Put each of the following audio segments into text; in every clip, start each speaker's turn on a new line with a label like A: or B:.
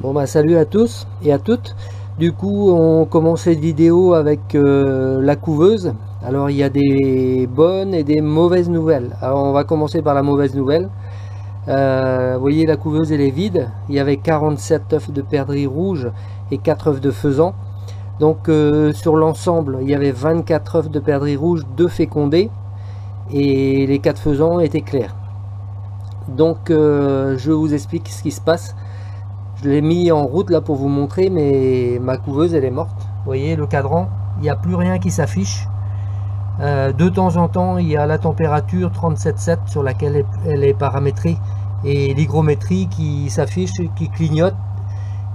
A: Bon bah salut à tous et à toutes. Du coup on commence cette vidéo avec la couveuse. Alors il y a des bonnes et des mauvaises nouvelles. Alors on va commencer par la mauvaise nouvelle. Vous voyez, la couveuse elle est vide. Il y avait 47 œufs de perdrix rouge et 4 œufs de faisan. Donc sur l'ensemble il y avait 24 œufs de perdrix rouge, 2 fécondés et les 4 faisans étaient clairs. Donc je vous explique ce qui se passe. Je l'ai mis en route là pour vous montrer, mais ma couveuse elle est morte. Vous voyez le cadran, il n'y a plus rien qui s'affiche. De temps en temps il y a la température 37,7 sur laquelle elle est paramétrée et l'hygrométrie qui s'affiche, qui clignote.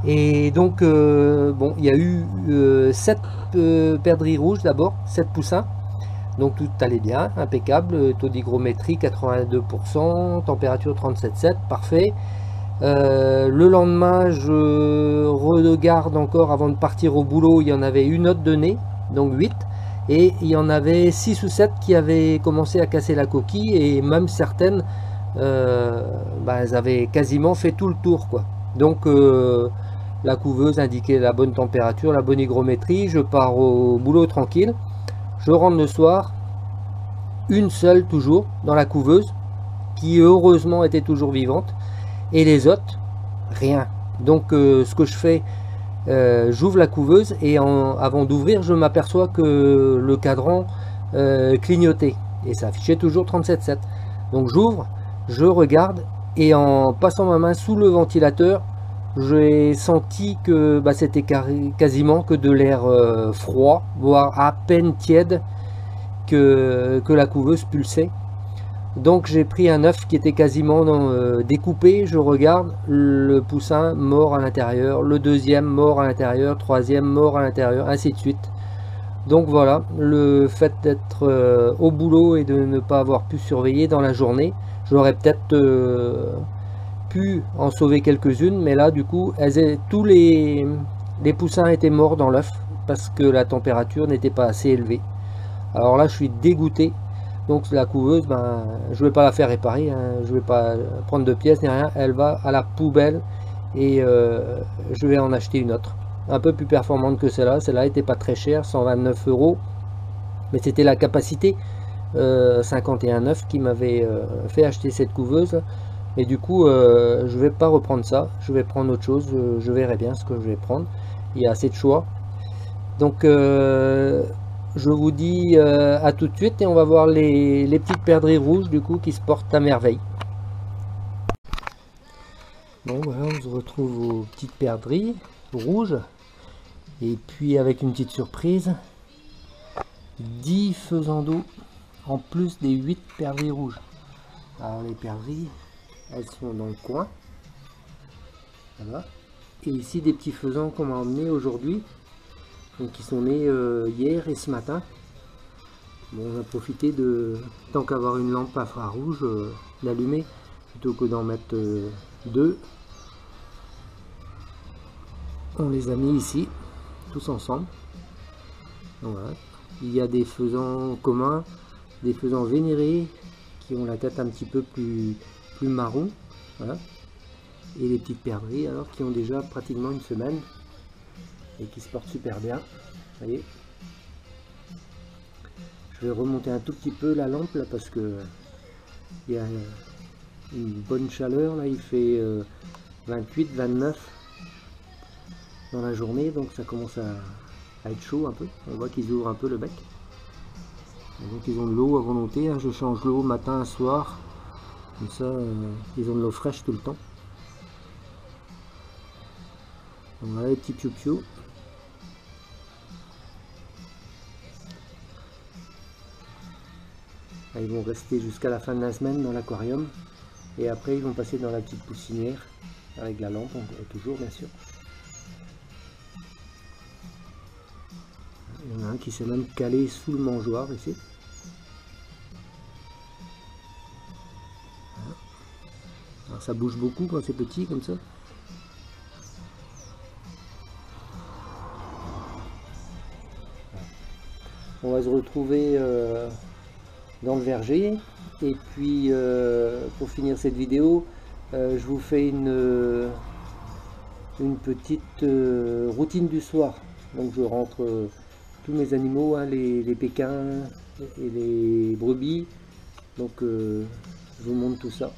A: Et donc bon, il y a eu 7 perdrix rouges d'abord, 7 poussins. Donc tout allait bien, impeccable, taux d'hygrométrie 82%, température 37,7, parfait. Le lendemain, je regarde encore avant de partir au boulot, il y en avait une autre de nez, donc 8, et il y en avait 6 ou 7 qui avaient commencé à casser la coquille, et même certaines, elles avaient quasiment fait tout le tour, quoi. Donc la couveuse indiquait la bonne température, la bonne hygrométrie, je pars au boulot tranquille, je rentre le soir, une seule toujours dans la couveuse, qui heureusement était toujours vivante, et les autres rien. Donc ce que je fais, j'ouvre la couveuse et avant d'ouvrir je m'aperçois que le cadran clignotait et ça affichait toujours 37,7. donc j'ouvre, je regarde et en passant ma main sous le ventilateur, j'ai senti que c'était quasiment que de l'air froid, voire à peine tiède, que la couveuse pulsait. Donc j'ai pris un œuf qui était quasiment découpé, je regarde, le poussin mort à l'intérieur, le deuxième mort à l'intérieur, troisième mort à l'intérieur, ainsi de suite. Donc voilà, le fait d'être au boulot et de ne pas avoir pu surveiller dans la journée, j'aurais peut-être pu en sauver quelques-unes, mais là du coup, tous les poussins étaient morts dans l'œuf parce que la température n'était pas assez élevée. Alors là je suis dégoûté. Donc la couveuse, je ne vais pas la faire réparer, hein, je ne vais pas prendre de pièces ni rien, elle va à la poubelle et je vais en acheter une autre. Un peu plus performante que celle-là, celle-là n'était pas très chère, 129 €, mais c'était la capacité 51 œufs qui m'avait fait acheter cette couveuse. Et du coup, je ne vais pas reprendre ça, je vais prendre autre chose, je verrai bien ce que je vais prendre, il y a assez de choix. Donc je vous dis à tout de suite et on va voir les petites perdrix rouges du coup qui se portent à merveille. Bon voilà, on se retrouve aux petites perdrix rouges et puis avec une petite surprise, 10 faisans d'eau en plus des 8 perdrix rouges. Alors les perdrix, elles sont dans le coin, voilà. Et ici des petits faisans qu'on m'a emmenés aujourd'hui. Donc qui sont nés hier et ce matin. Bon, on a profité de, tant qu'avoir une lampe infrarouge, l'allumer plutôt que d'en mettre deux. On les a mis ici, tous ensemble. Donc, voilà. Il y a des faisans communs, des faisans vénérés qui ont la tête un petit peu plus marron. Voilà. Et les petites perdrix alors qui ont déjà pratiquement une semaine et qui se portent super bien. Voyez, je vais remonter un tout petit peu la lampe là parce que il y a une bonne chaleur là, il fait 28-29 dans la journée, donc ça commence à être chaud un peu. On voit qu'ils ouvrent un peu le bec, donc ils ont de l'eau à volonté, hein. Je change l'eau matin soir, comme ça ils ont de l'eau fraîche tout le temps. Donc voilà les petits piou-piou. Ils vont rester jusqu'à la fin de la semaine dans l'aquarium et après ils vont passer dans la petite poussinière avec la lampe, toujours bien sûr. Il y en a un qui s'est même calé sous le mangeoire ici. Alors, ça bouge beaucoup quand c'est petit comme ça. On va se retrouver dans le verger et puis pour finir cette vidéo je vous fais une une petite routine du soir. Donc je rentre tous mes animaux, hein, les pékins et les brebis. Donc je vous montre tout ça.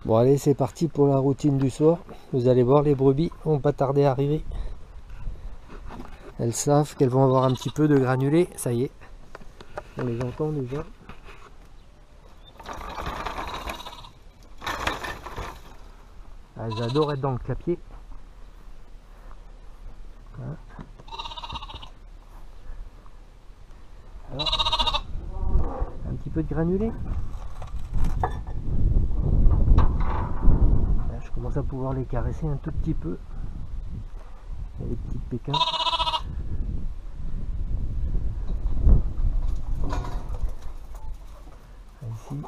A: Bon allez, c'est parti pour la routine du soir. Vous allez voir, les brebis vont pas tarder à arriver. Elles savent qu'elles vont avoir un petit peu de granulés. Ça y est, on les entend déjà. Elles adorent être dans le clapier. Voilà. Alors, un petit peu de granulés. Là, je commence à pouvoir les caresser un tout petit peu. Il y a les petits pékins. Ici,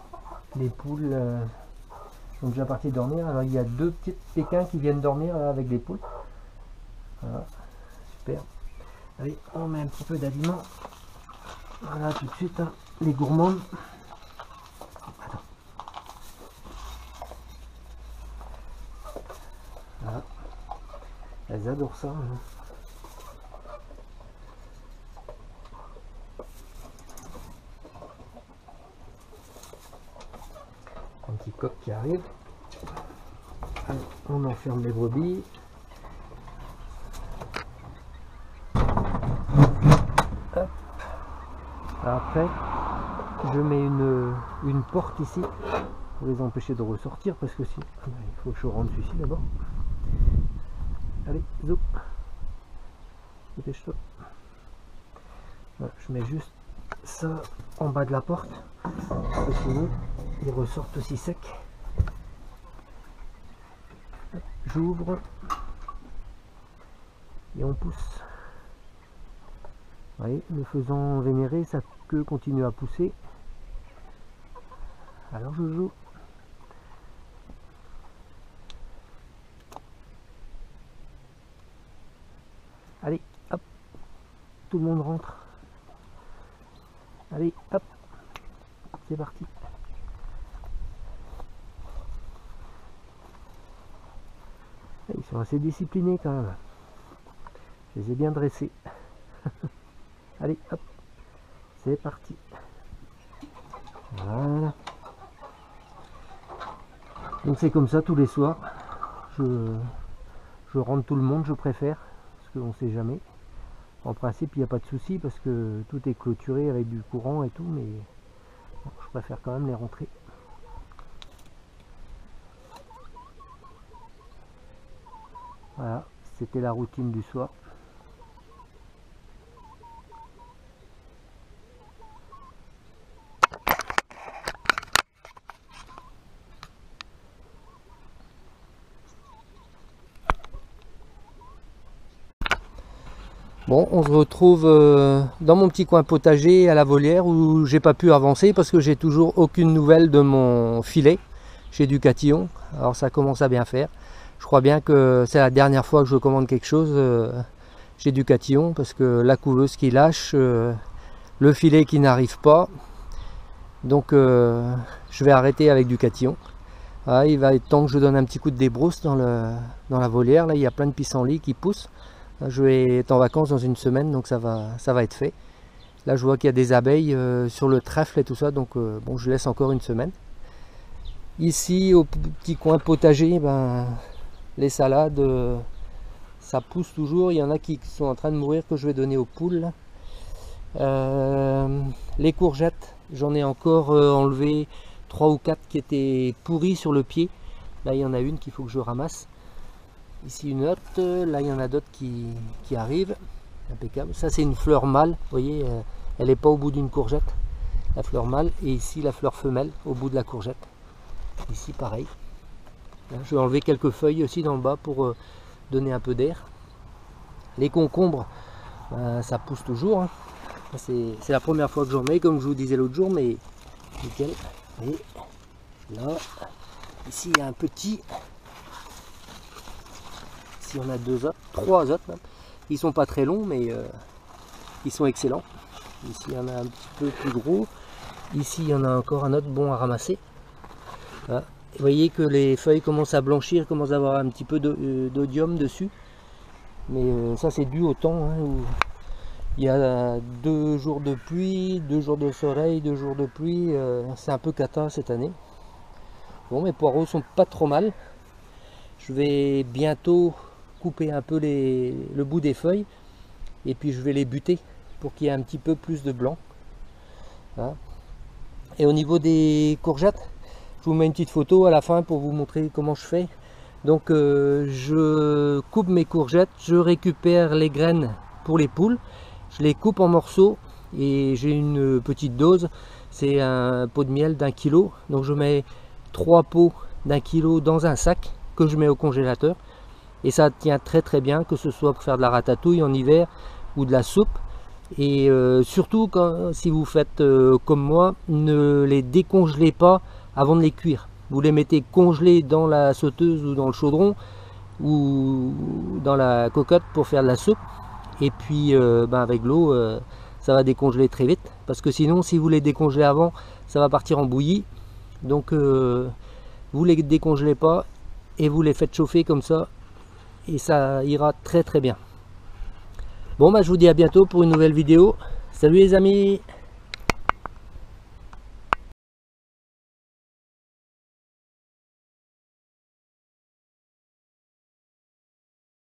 A: les poules sont déjà parties dormir. Alors il y a deux petits pékins qui viennent dormir là, avec les poules. Voilà, super. Allez, on met un petit peu d'aliments. Voilà, tout de suite, hein, les gourmandes. Attends. Voilà. Elles adorent ça. Hein. Un petit coq qui arrive. Allez, on enferme les brebis. Hop. Après, je mets une porte ici pour les empêcher de ressortir parce que si il faut que je rentre celui-ci d'abord. Allez, zo, dépêche-toi. Voilà, je mets juste ça en bas de la porte parce que sinon ils ressortent aussi secs. J'ouvre et on pousse. Vous voyez, le faisan vénéré, sa queue continue à pousser. Alors je joue. Allez, hop, tout le monde rentre. Allez, hop, c'est parti. Ils sont assez disciplinés quand même. Je les ai bien dressés. Allez, hop, c'est parti. Voilà. Donc c'est comme ça tous les soirs. Je rentre tout le monde, je préfère, parce qu'on ne sait jamais. En principe, il n'y a pas de souci parce que tout est clôturé avec du courant et tout, mais bon, je préfère quand même les rentrer. Voilà, c'était la routine du soir. Bon, on se retrouve dans mon petit coin potager à la volière où j'ai pas pu avancer parce que j'ai toujours aucune nouvelle de mon filet chez Ducatillon. Alors ça commence à bien faire. Je crois bien que c'est la dernière fois que je commande quelque chose chez Ducatillon parce que la couveuse qui lâche, le filet qui n'arrive pas. Donc je vais arrêter avec Ducatillon. Ah, il va être temps que je donne un petit coup de débrousse dans la volière. Là, il y a plein de pissenlits qui poussent. Je vais être en vacances dans une semaine, donc ça va être fait. Là, je vois qu'il y a des abeilles sur le trèfle et tout ça, donc bon, je laisse encore une semaine. Ici, au petit coin potager, ben, les salades, ça pousse toujours. Il y en a qui sont en train de mourir, que je vais donner aux poules. Les courgettes, j'en ai encore enlevé 3 ou 4 qui étaient pourries sur le pied. Là, il y en a une qu'il faut que je ramasse. Ici une autre, là il y en a d'autres qui arrivent, impeccable. Ça c'est une fleur mâle, vous voyez, elle n'est pas au bout d'une courgette, la fleur mâle, et ici la fleur femelle au bout de la courgette. Ici pareil. Là, je vais enlever quelques feuilles aussi dans le bas pour donner un peu d'air. Les concombres, ça pousse toujours, hein. C'est la première fois que j'en mets, comme je vous disais l'autre jour, mais nickel. Et là, ici il y a un petit... On a 2 autres, 3 autres même. Ils sont pas très longs mais ils sont excellents. Ici il y en a un petit peu plus gros, ici il y en a encore un autre bon à ramasser. Voilà. Vous voyez que les feuilles commencent à blanchir, commencent à avoir un petit peu d'odium dessus, mais ça c'est dû au temps, hein, où il y a 2 jours de pluie, 2 jours de soleil, 2 jours de pluie, c'est un peu cata cette année. Bon, mes poireaux sont pas trop mal. Je vais bientôt couper un peu le bout des feuilles et puis je vais les buter pour qu'il y ait un petit peu plus de blanc. Voilà. Et au niveau des courgettes, je vous mets une petite photo à la fin pour vous montrer comment je fais. Donc je coupe mes courgettes, je récupère les graines pour les poules, je les coupe en morceaux et j'ai une petite dose, c'est un pot de miel d'1 kg. Donc je mets 3 pots d'1 kg dans un sac que je mets au congélateur et ça tient très très bien, que ce soit pour faire de la ratatouille en hiver ou de la soupe. Et surtout si vous faites comme moi, ne les décongelez pas avant de les cuire. Vous les mettez congelés dans la sauteuse ou dans le chaudron ou dans la cocotte pour faire de la soupe, et puis avec l'eau ça va décongeler très vite, parce que sinon si vous les décongelez avant, ça va partir en bouillie. Donc vous les décongelez pas et vous les faites chauffer comme ça et ça ira très très bien. Bon, je vous dis à bientôt pour une nouvelle vidéo. Salut les amis!